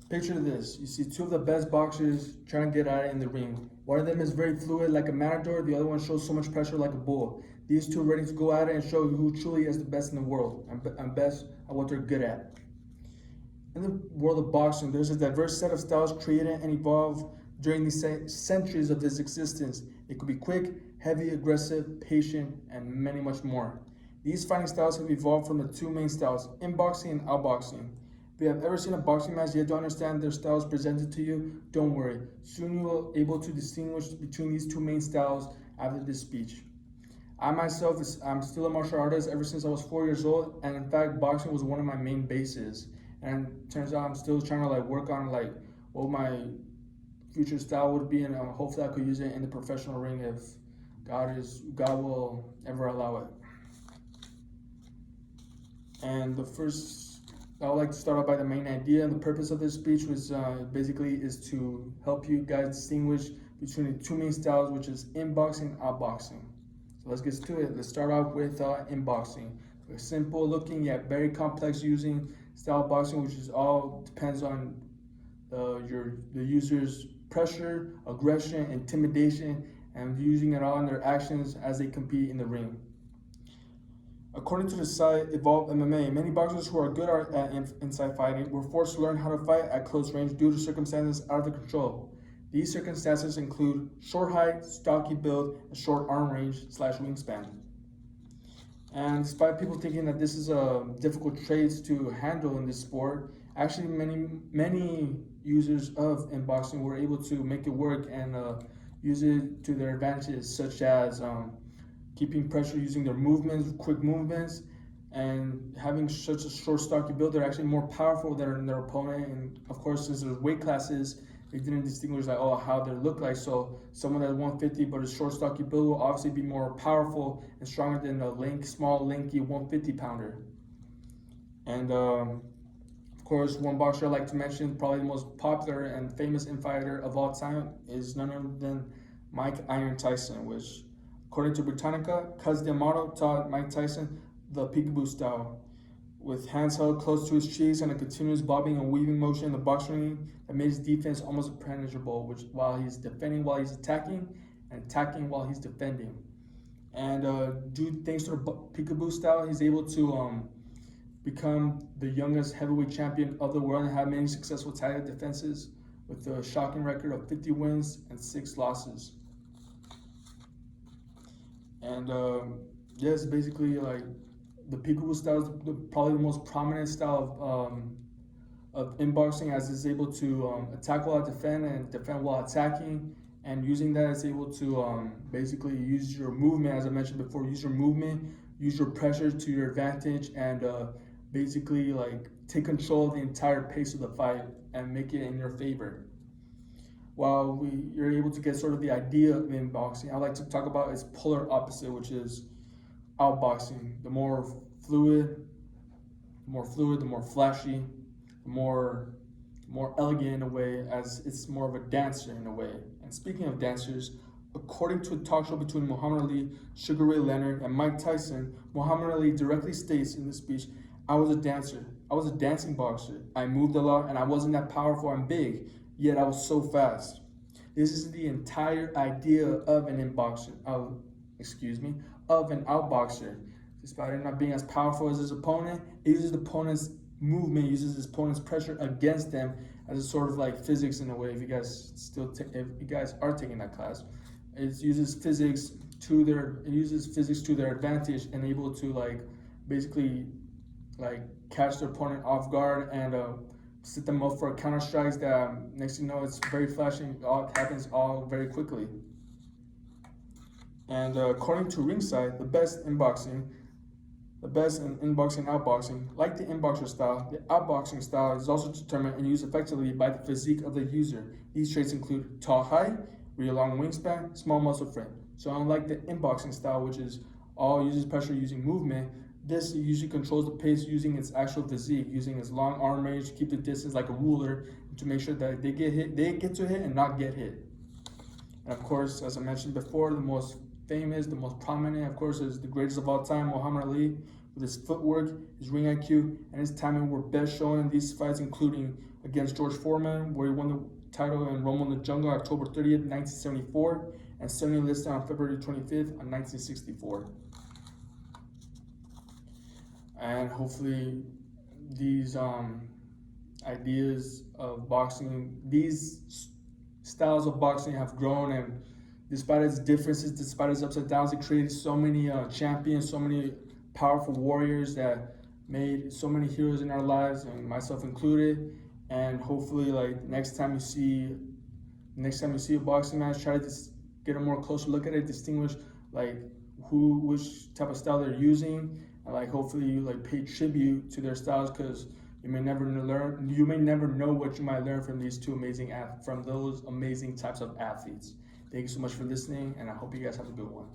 Picture this. You see two of the best boxers trying to get at it in the ring. One of them is very fluid like a matador, the other one shows so much pressure like a bull. These two are ready to go at it and show who truly is the best in the world and best at what they're good at. In the world of boxing, there's a diverse set of styles created and evolved during the centuries of its existence. It could be quick, heavy, aggressive, patient, and many much more. These fighting styles have evolved from the two main styles, inboxing and outboxing. If you have ever seen a boxing match yet don't understand their styles presented to you, don't worry. Soon you will be able to distinguish between these two main styles after this speech. I myself, I'm still a martial artist ever since I was 4 years old, and in fact, boxing was one of my main bases. And turns out I'm still trying to work on what my future style would be, and hopefully I could use it in the professional ring if God will ever allow it. And I would like to start off by the main idea. And the purpose of this speech was basically is to help you guys distinguish between the two main styles, which is inboxing and outboxing. So let's get to it. Let's start off with inboxing. A simple looking yet very complex using style of boxing, which is all depends on the user's pressure, aggression, intimidation, and using it all in their actions as they compete in the ring. According to the site Evolve MMA, many boxers who are good at inside fighting were forced to learn how to fight at close range due to circumstances out of their control. These circumstances include short height, stocky build, and short arm range / wingspan. And despite people thinking that this is a difficult trait to handle in this sport, actually many users of inboxing were able to make it work and use it to their advantage, such as keeping pressure using their movements, quick movements, and having such a short, stocky build. They're actually more powerful than their opponent. And of course, since there's weight classes, they didn't distinguish how they look like. So someone that's 150 but is short, stocky build will obviously be more powerful and stronger than a small, lanky 150 pounder. And of course, one boxer I like to mention, probably the most popular and famous infighter of all time, is none other than Mike Iron Tyson, which, according to Britannica, Cus D'Amato taught Mike Tyson the peekaboo style, with hands held close to his cheeks and a continuous bobbing and weaving motion in the boxing ring that made his defense almost impenetrable, which while he's defending while he's attacking, and attacking while he's defending. And thanks to the peekaboo style, he's able to become the youngest heavyweight champion of the world and have many successful title defenses with a shocking record of 50 wins and 6 losses. And yes, basically the peekaboo style is probably the most prominent style of inboxing, as it's able to attack while defend and defend while attacking. And using that, it's able to basically use your movement, as I mentioned before, use your movement, use your pressure to your advantage, and basically take control of the entire pace of the fight and make it in your favor. While you're able to get sort of the idea of inboxing, I like to talk about its polar opposite, which is outboxing. The more fluid, the more flashy, the more elegant in a way, as it's more of a dancer in a way. And speaking of dancers, according to a talk show between Muhammad Ali, Sugar Ray Leonard, and Mike Tyson, Muhammad Ali directly states in this speech, "I was a dancer. I was a dancing boxer. I moved a lot and I wasn't that powerful and big, yet I was so fast." This is the entire idea of an inboxer, of an outboxer. Despite him not being as powerful as his opponent, it uses the opponent's movement, uses his opponent's pressure against them as a sort of physics in a way. If you guys are taking that class, it uses physics to their advantage and able to basically catch their opponent off guard and set them up for counter strikes that next thing you know it's very flashy. All happens all very quickly. And according to Ringside, the best in inboxing and outboxing, like the inboxer style, the outboxing style is also determined and used effectively by the physique of the user. These traits include tall height, really long wingspan, small muscle frame. So unlike the inboxing style, which is all uses pressure using movement, this usually controls the pace using its actual physique, using its long arm range to keep the distance like a ruler to make sure that they get to hit and not get hit. And of course, as I mentioned before, the most famous, the most prominent, of course, is the greatest of all time, Muhammad Ali, with his footwork, his ring IQ, and his timing were best shown in these fights, including against George Foreman, where he won the title in Rumble in the Jungle October 30th, 1974, and 70 listed on February 25th, 1964. And hopefully these ideas of boxing, these styles of boxing have grown, and despite its differences, despite its ups and downs, it created so many champions, so many powerful warriors that made so many heroes in our lives, and myself included. And hopefully, like next time you see a boxing match, try to just get a more closer look at it, distinguish like which type of style they're using, and like hopefully you like pay tribute to their styles, because you may never know what you might learn from those amazing types of athletes. Thank you so much for listening, and I hope you guys have a good one.